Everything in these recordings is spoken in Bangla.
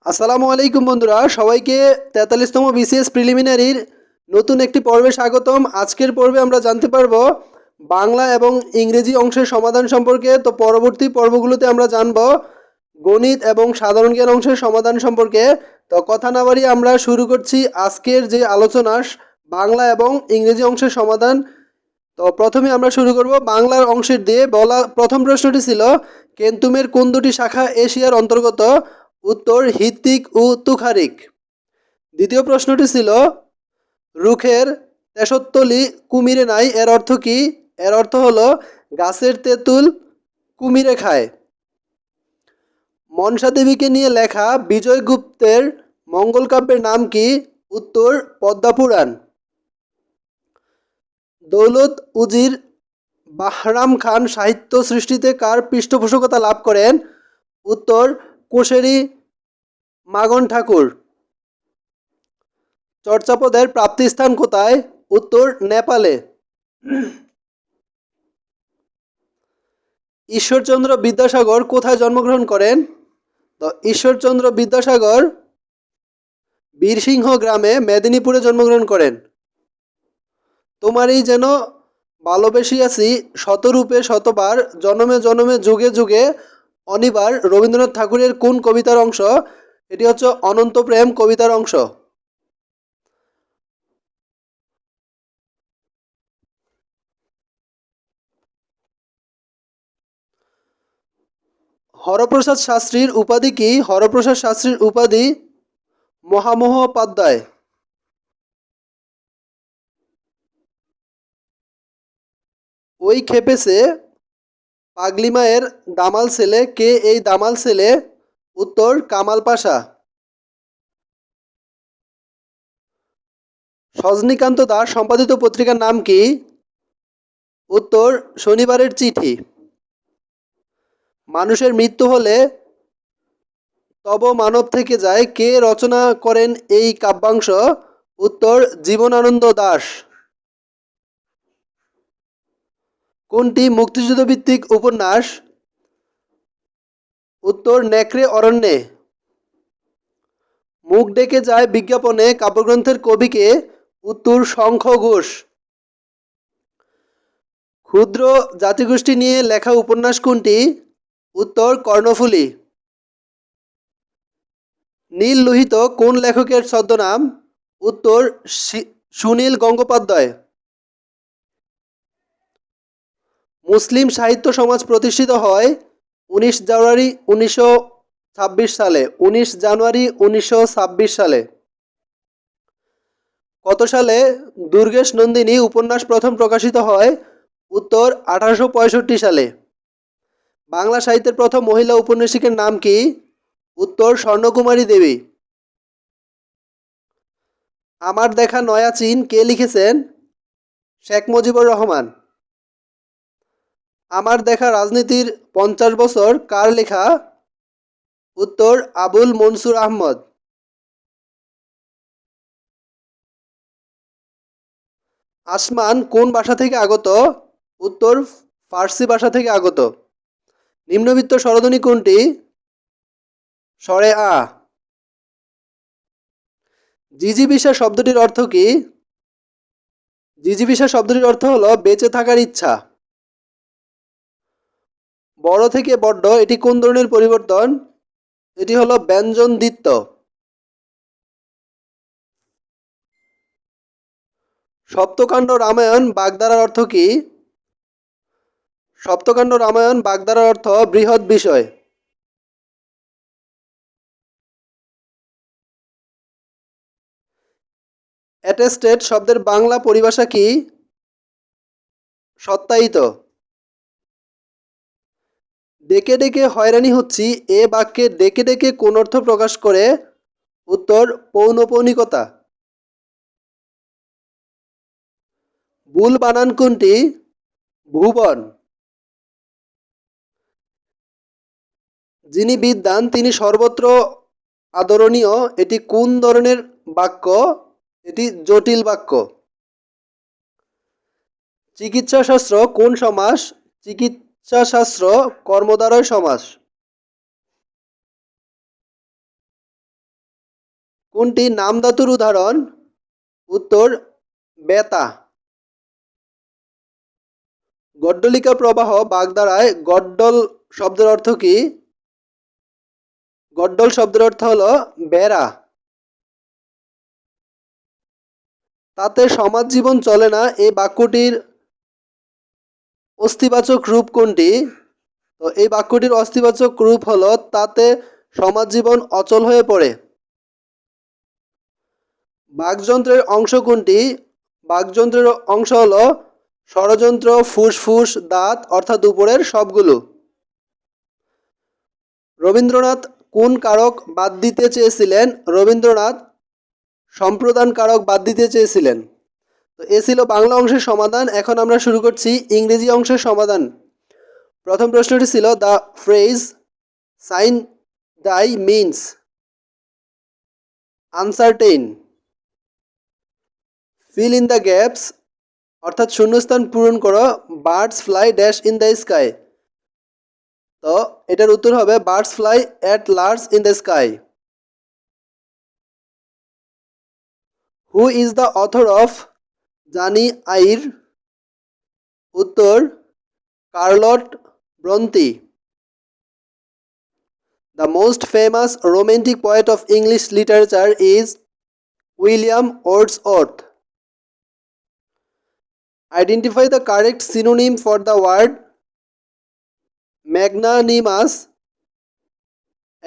আসসালামু আলাইকুম বন্ধুরা, সবাইকে 43তম বিসিএস প্রিলিমিনারির নতুন একটি পর্বে স্বাগতম। আজকের পর্বে আমরা জানতে পারবো বাংলা এবং ইংরেজি অংশের সমাধান সম্পর্কে। তো পরবর্তী পর্বগুলোতে আমরা জানব গণিত এবং সাধারণ জ্ঞান অংশের সমাধান সম্পর্কে। তো কথা না বাড়িয়ে আমরা শুরু করছি আজকের যে আলোচনা, বাংলা এবং ইংরেজি অংশের সমাধান। তো প্রথমে আমরা শুরু করব বাংলার অংশের দিয়ে। বলা প্রথম প্রশ্নটি ছিল, কেন্তুমের কোন দুটি শাখা এশিয়ার অন্তর্গত? উত্তর হিত্তিক ও তুখারিক। দ্বিতীয় প্রশ্নটি ছিল, রুখের তেষত্তলি কুমিরে নাই, এর অর্থ কি? এর অর্থ হলো গাছের তেঁতুল কুমিরে খায়। মনসা দেবীকে নিয়ে লেখা বিজয়গুপ্তের মঙ্গল কাব্যের নাম কি? উত্তর পদ্মাপুরাণ। দৌলত উজির বাহরাম খান সাহিত্য সৃষ্টিতে কার পৃষ্ঠপোষকতা লাভ করেন? উত্তর কোশেরি মাগন ঠাকুর। চর্যাপদের প্রাপ্তিস্থান কোথায়? উত্তর নেপালে। ঈশ্বরচন্দ্র বিদ্যাসাগর কোথায় জন্মগ্রহণ করেন? তো ঈশ্বরচন্দ্র বিদ্যাসাগর বীরসিংহ গ্রামে মেদিনীপুরে জন্মগ্রহণ করেন। তোমারই যেন ভালোবেসিয়াছি শতরূপে শতবার, জনমে জনমে যুগে যুগে অনিবার, রবীন্দ্রনাথ ঠাকুরের কোন কবিতার অংশ? এটি হচ্ছে অনন্ত প্রেম কবিতার অংশ। হরপ্রসাদ শাস্ত্রীর উপাধি কি? হরপ্রসাদ শাস্ত্রীর উপাধি মহামহোপাধ্যায়। ওই খেপেছে পাগলি মায়ের দামাল ছেলে, কে এই দামাল ছেলে? উত্তর কামাল পাশা। সজনীকান্ত দাস সম্পাদিত পত্রিকার নাম কি? উত্তর শনিবারের চিঠি। মানুষের মৃত্যু হলে তব মানব থেকে যায়, কে রচনা করেন এই কাব্যাংশ? উত্তর জীবনানন্দ দাশ। কোনটি মুক্তিযুদ্ধ ভিত্তিক উপন্যাস? উত্তর নেকড়ে অরণ্যে। মুখ ডেকে যায় বিজ্ঞাপনে কাব্যগ্রন্থের কবিকে? উত্তর শঙ্খ ঘোষ। ক্ষুদ্র জাতিগোষ্ঠী নিয়ে লেখা উপন্যাস কোনটি? উত্তর কর্ণফুলী। নীল লোহিত কোন লেখকের ছদ্মনাম? উত্তর সুনীল গঙ্গোপাধ্যায়। মুসলিম সাহিত্য সমাজ প্রতিষ্ঠিত হয় 19 জানুয়ারি 1926 সালে। 19 জানুয়ারি 1926 সালে। কত সালে দুর্গেশ নন্দিনী উপন্যাস প্রথম প্রকাশিত হয়? উত্তর 1865 সালে। বাংলা সাহিত্যের প্রথম মহিলা উপন্যাসিকের নাম কি? উত্তর স্বর্ণকুমারী দেবী। আমার দেখা নয়া চীন কে লিখেছেন? শেখ মুজিবুর রহমান। আমার দেখা রাজনীতির 50 বছর কার লেখা? উত্তর আবুল মনসুর আহমদ। আসমান কোন ভাষা থেকে আগত? উত্তর ফার্সি ভাষা থেকে আগত। নিম্নবিত্ত স্বরধ্বনি কোনটি? স্বরে আ। জিজিবিষা শব্দটির অর্থ কি? জিজিবিষা শব্দটির অর্থ হলো বেঁচে থাকার ইচ্ছা। বড় থেকে বড্ড এটি কোন ধরনের পরিবর্তন? এটি হলো ব্যঞ্জন দ্বিত্ব। সপ্তকাণ্ড রামায়ণ বাগধারার অর্থ কি? সপ্তকাণ্ড রামায়ণ বাগধারার অর্থ বৃহৎ বিষয়। অ্যাটেস্টেড শব্দের বাংলা পরিভাষা কি? সত্যায়িত। ডেকে ডেকে হয়রানি হচ্ছি, এ বাক্যে ডেকে ডেকে কোন অর্থ প্রকাশ করে? উত্তর পৌনঃপুনিকতা। ভুল বানান কোনটি? ভুবন। যিনি বিদ্বান তিনি সর্বত্র আদরণীয়, এটি কোন ধরনের বাক্য? এটি জটিল বাক্য। চিকিৎসাশাস্ত্র কোন সমাস? চিকিৎসাশাস্ত্র কর্মদ্বারয় সমাস। কোনটি নামধাতুর উদাহরণ? উত্তর বেতা। গড্ডলিকা প্রবাহ বাগধারায় গড্ডল শব্দের অর্থ কি? গড্ডল শব্দের অর্থ হলো বেড়া। তাতে সমাজ জীবন চলে না এই বাক্যটির অস্তিবাচক রূপ কোনটি? তো এই বাক্যটির অস্তিবাচক রূপ হলো তাতে সমাজ জীবন অচল হয়ে পড়ে। বাকযন্ত্রের অংশ কোনটি? বাকযন্ত্রের অংশ হলো ষড়যন্ত্র, ফুসফুস, দাঁত অর্থাৎ উপরের সবগুলো। রবীন্দ্রনাথ কোন কারক বাদ দিতে চেয়েছিলেন? রবীন্দ্রনাথ সম্প্রদান কারক বাদ দিতে চেয়েছিলেন। তো এ ছিল বাংলা অংশের সমাধান। এখন আমরা শুরু করছি ইংরেজি অংশের সমাধান। প্রথম প্রশ্নটি ছিল the phrase sine die means uncertain. Fill in the gaps অর্থাৎ শূন্যস্থান পূরণ করো। Birds fly dash in the sky. তো এটার উত্তর হবে birds fly at large in the sky. Who is the author of Jane Eyre? উত্তর কার্লট ব্রন্তি। The most famous romantic poet of English literature is William Wordsworth. Identify the correct synonym for the word magnanimous.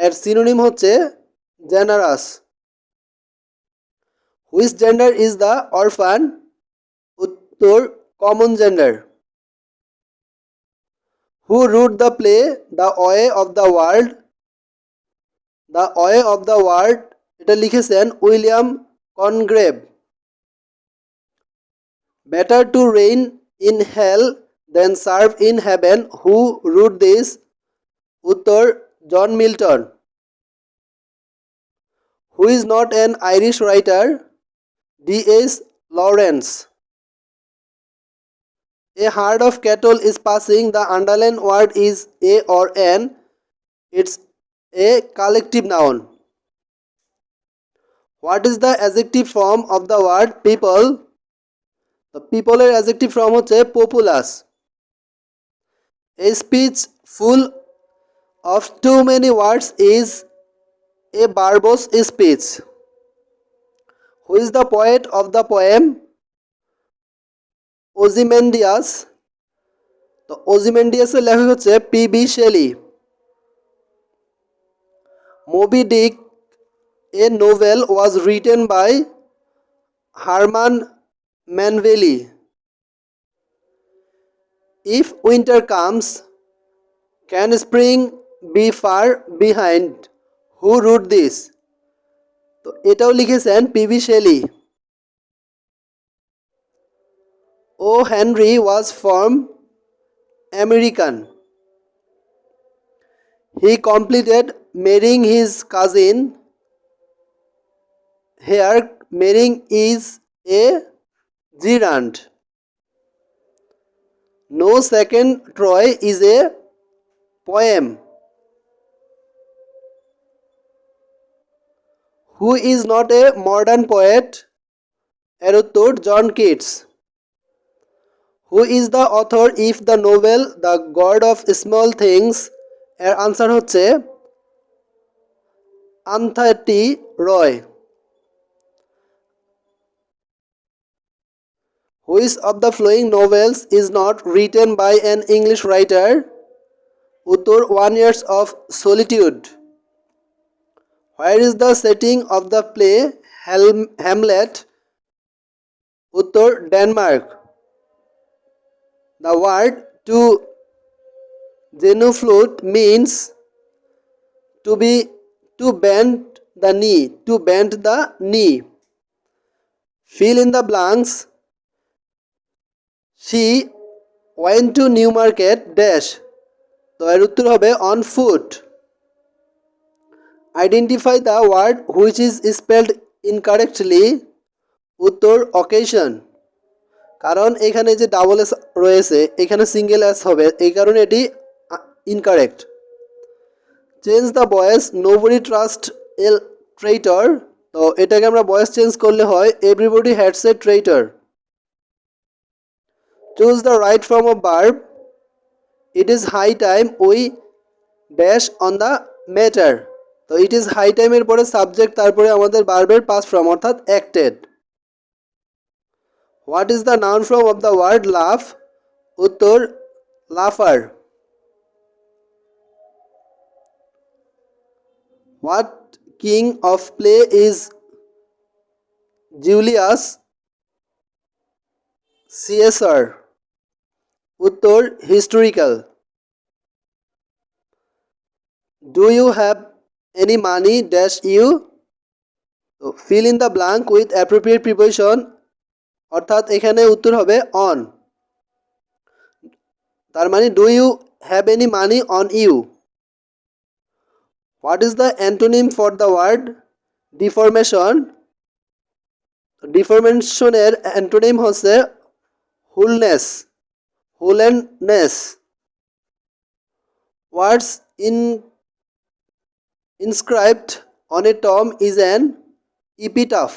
এর synonym হচ্ছে generous. Which gender is the orphan? উত্তর common gender. Who wrote the play The Way of the World? The Way of the World এটা লিখেছেন William কনগ্রেভ। Better to reign in hell than serve in heaven. Who wrote this? উত্তর John Milton. Who is not an Irish writer? D.S. Lawrence. A herd of cattle is passing. The underlined word is a or an. It's a collective noun. What is the adjective form of the word people? The people এর adjective form হচ্ছে populous. A speech full of too many words is a verbose speech. Who is the poet of the poem Ozymandias? তো ওজিমেন্ডিয়াসের লেখক হচ্ছে PB. Shelley. Moby Dick, a novel, was written by Herman Manvelli. If winter comes, can spring be far behind? Who wrote this? তো এটাও লিখেছেন PB. Shelley. O. Henry was from American. He completed marrying his cousin. Here marrying is a gerund. No Second Troy is a poem. Who is not a modern poet? এর উত্তর John Keats. Who is the author if the novel The God of Small Things? এর আনসার হচ্ছে আন্থাটি রয়। Which of the following novels is not written by an English writer? উত্তর 1 Years of Solitude. Where is the setting of the play Hamlet? উত্তর Denmark. The word to genuflect means to bend the knee. To bend the knee. Fill in the blanks. She went to Newmarket dash. তো এর উত্তর হবে on foot. Identify the word which is spelled incorrectly. উত্তর occasion. কারণ এখানে যে ডাবল এস রয়েছে এখানে সিঙ্গেল এস হবে, এই কারণে এটি incorrect. Change the voice. Nobody trusts a traitor. তো এটাকে আমরা ভয়েস চেঞ্জ করলে হয় everybody hads a traitor. Choose the right form of verb. It is high time we dash on the matter. তো ইট ইজ হাই টাইমের পরে সাবজেক্ট, তারপরে আমাদের ভার্বের পাস্ট ফর্ম অর্থাৎ acted. What is the noun form of the word love? উত্তর laughter. What kind of play is Julius Caesar? উত্তর historical. Do you have any money dash you? Fill in the blank with appropriate preposition, অর্থাৎ এখানে উত্তর হবে অন। তার মানে do you have any money on you. What is the antonym for the word deformation? ডিফরমেশনের অ্যান্টোনিম হচ্ছে wholeness, হুলেননেস। Words inscribed on a tomb is an epitaph.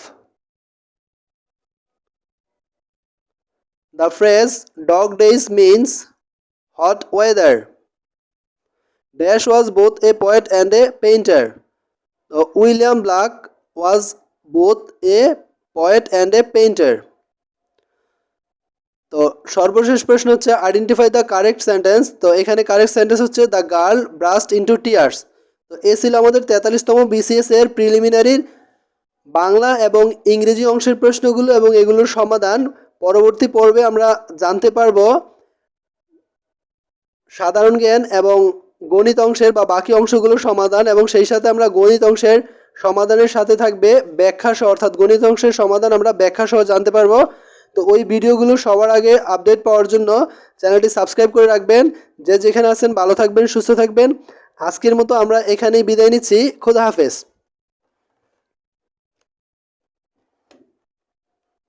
The phrase dog days means hot weather. Dash was both a poet and a painter. William Black was both a poet and a painter. তো সর্বশেষ প্রশ্ন হচ্ছে আইডেন্টিফাই দ্য কারেক্ট সেন্টেন্স। তো এখানে কারেক্ট সেন্টেন্স হচ্ছে দ্য গার্ল ব্রাস্ট ইন্টু টিয়ার্স। তো এ ছিল আমাদের 43তম বিসিএস এর প্রিলিমিনারির বাংলা এবং ইংরেজি অংশের প্রশ্নগুলো এবং এগুলোর সমাধান। পরবর্তী পর্বে আমরা জানতে পারবো সাধারণ জ্ঞান এবং গণিত অংশের বা বাকি অংশগুলোর সমাধান, এবং সেই সাথে আমরা গণিত অংশের সমাধানের সাথে থাকবে ব্যাখ্যা সহ, অর্থাৎ গণিত অংশের সমাধান আমরা ব্যাখ্যা সহ জানতে পারবো। তো ওই ভিডিওগুলো সবার আগে আপডেট পাওয়ার জন্য চ্যানেলটি সাবস্ক্রাইব করে রাখবেন। যে যেখানে আছেন ভালো থাকবেন, সুস্থ থাকবেন। আজকের মতো আমরা এখানেই বিদায় নিচ্ছি। খোদা হাফেজ।